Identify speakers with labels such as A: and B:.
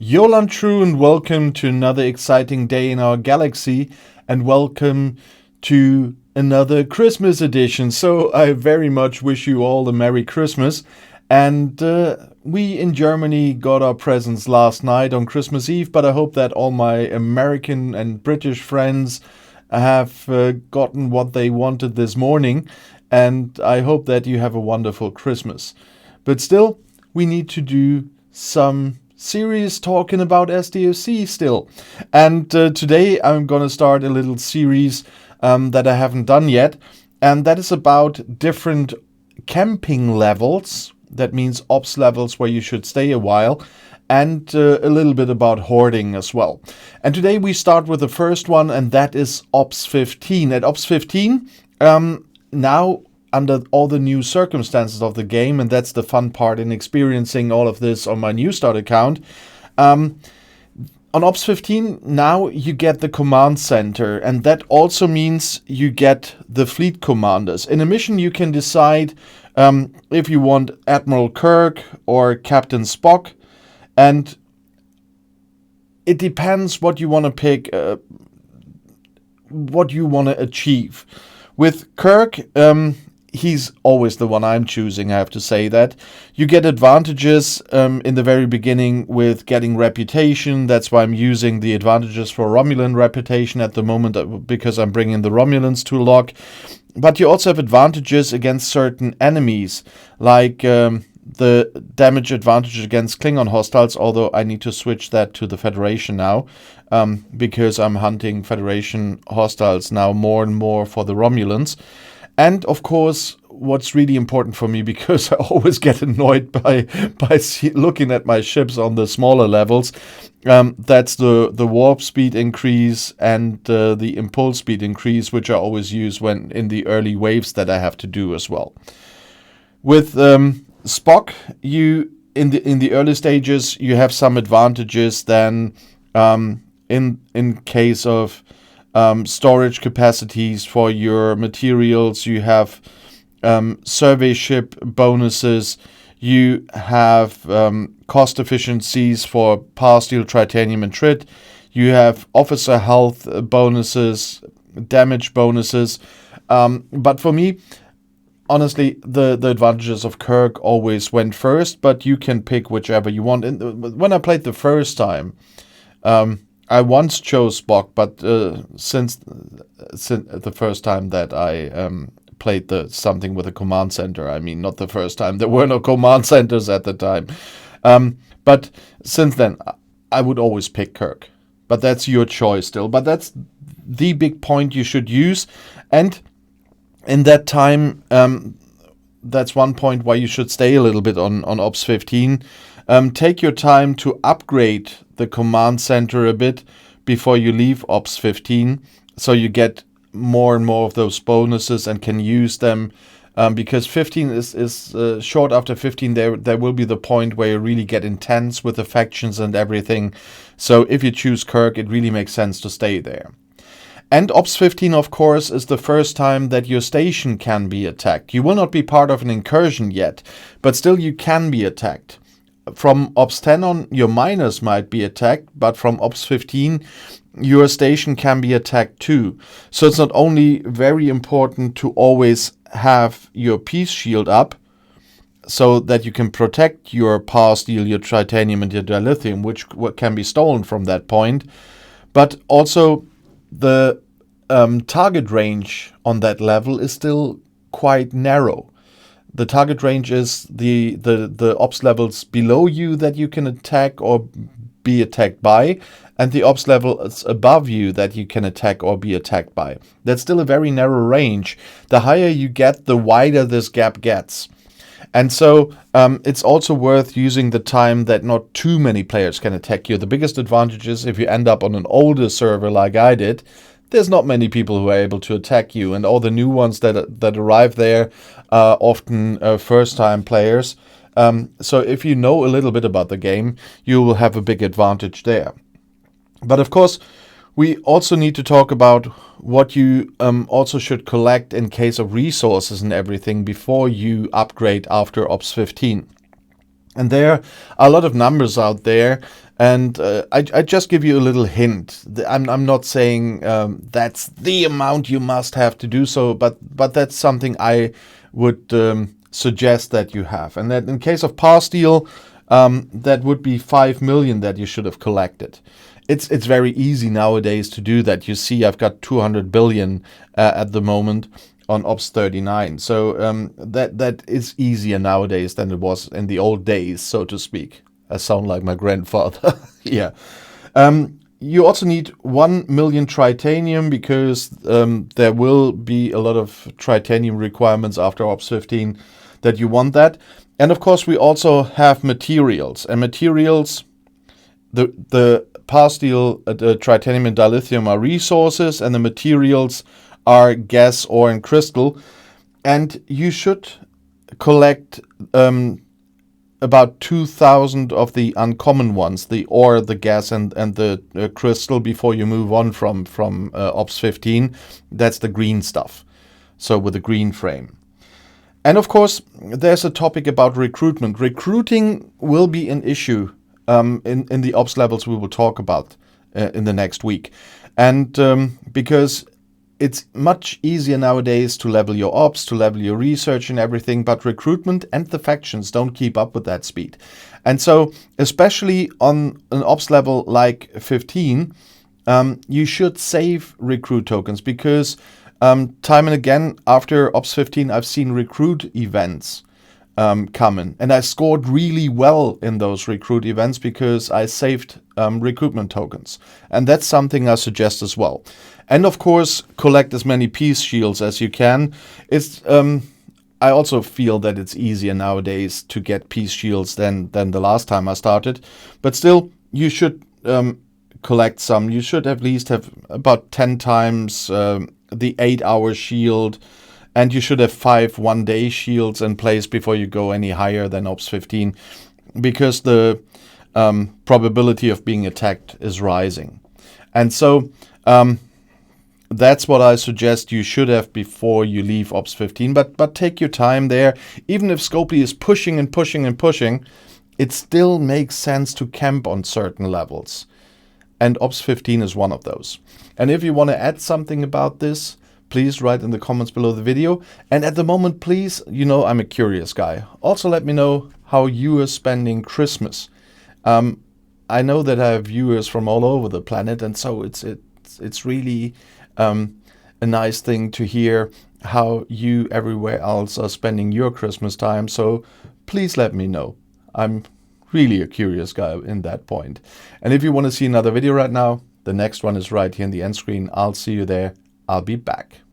A: Yolan True, and welcome to another exciting day in our galaxy, and welcome to another Christmas edition. So I very much wish you all a Merry Christmas. And we in Germany got our presents last night on Christmas Eve, but I hope that all my American and British friends have gotten what they wanted this morning, and I hope that you have a wonderful Christmas. But still, we need to do some serious talking about STFC still. And today I'm going to start a little series that I haven't done yet, and that is about different camping levels. That means ops levels where you should stay a while, and a little bit about hoarding as well. And today we start with the first one, and that is Ops 15. At Ops 15, now under all the new circumstances of the game, and that's the fun part in experiencing all of this on my new start account. On Ops 15, now you get the command center, and that also means you get the fleet commanders. In a mission, you can decide if you want Admiral Kirk or Captain Spock, and it depends what you want to pick, what you want to achieve. With Kirk, he's always the one I'm choosing, I have to say that. You get advantages in the very beginning with getting reputation. That's why I'm using the advantages for Romulan reputation at the moment, because I'm bringing the Romulans to lock. But you also have advantages against certain enemies, like the damage advantage against Klingon hostiles, although I need to switch that to the Federation now, because I'm hunting Federation hostiles now more and more for the Romulans. And of course, what's really important for me, because I always get annoyed by looking at my ships on the smaller levels, that's the warp speed increase and the impulse speed increase, which I always use when in the early waves that I have to do as well. With Spock, you in the early stages you have some advantages than in case of storage capacities for your materials. You have survey ship bonuses. You have cost efficiencies for power steel, titanium, and trit. You have officer health bonuses, damage bonuses. But for me, honestly, the advantages of Kirk always went first, but you can pick whichever you want. And when I played the first time, I once chose Spock, but since the first time that I played something with a command center, I mean, not the first time, there were no command centers at the time. But since then, I would always pick Kirk. But that's your choice still. But that's the big point you should use. And in that time, that's one point why you should stay a little bit on Ops 15. Take your time to upgrade the command center a bit before you leave Ops 15, so you get more and more of those bonuses and can use them, because 15 is short after 15 there will be the point where you really get intense with the factions and everything. So if you choose Kirk, it really makes sense to stay there. And Ops 15, of course, is the first time that your station can be attacked. You will not be part of an incursion yet, but still you can be attacked. From Ops 10 on, your miners might be attacked, but from Ops 15, your station can be attacked too. So it's not only very important to always have your peace shield up, so that you can protect your power steel, your titanium, and your dilithium, which can be stolen from that point, but also the target range on that level is still quite narrow. The target range is the ops levels below you that you can attack or be attacked by, and the ops levels above you that you can attack or be attacked by. That's still a very narrow range. The higher you get, the wider this gap gets. And so it's also worth using the time that not too many players can attack you. The biggest advantage is if you end up on an older server like I did, there's not many people who are able to attack you, and all the new ones that arrive there are often first-time players. So if you know a little bit about the game, you will have a big advantage there. But of course, we also need to talk about what you also should collect in case of resources and everything before you upgrade after Ops 15. And there are a lot of numbers out there And I just give you a little hint. I'm not saying that's the amount you must have to do so, but that's something I would suggest that you have. And that in case of Pastille, that would be 5 million that you should have collected. It's very easy nowadays to do that. You see, I've got 200 billion at the moment on Ops 39. So that is easier nowadays than it was in the old days, so to speak. I sound like my grandfather. Yeah. You also need 1 million tritanium because there will be a lot of tritanium requirements after Ops 15 that you want that. And of course, we also have materials. And materials, the Pastille, the tritanium and dilithium are resources, and the materials are gas, ore, and crystal. And you should collect about 2,000 of the uncommon ones, the ore, the gas, and the crystal, before you move on from Ops 15. That's the green stuff, so with the green frame. And of course, there's a topic about recruitment. Recruiting will be an issue in the Ops levels we will talk about in the next week. And because it's much easier nowadays to level your ops, to level your research and everything, but recruitment and the factions don't keep up with that speed. And so, especially on an ops level like 15, you should save recruit tokens, because time and again after Ops 15, I've seen recruit events coming, and I scored really well in those recruit events because I saved recruitment tokens. And that's something I suggest as well. And of course, collect as many peace shields as you can. It's I also feel that it's easier nowadays to get peace shields than the last time I started. But still, you should collect some. You should at least have about 10 times the 8-hour shield. And you should have 5 one-day shields in place before you go any higher than Ops 15. Because the probability of being attacked is rising. And so that's what I suggest you should have before you leave Ops 15. But take your time there. Even if Scopely is pushing and pushing and pushing, it still makes sense to camp on certain levels. And Ops 15 is one of those. And if you want to add something about this, please write in the comments below the video. And at the moment, please, you know I'm a curious guy. Also let me know how you are spending Christmas. I know that I have viewers from all over the planet, and so it's really a nice thing to hear how you everywhere else are spending your Christmas time. So please let me know. I'm really a curious guy in that point. And if you want to see another video right now, the next one is right here in the end screen. I'll see you there. I'll be back.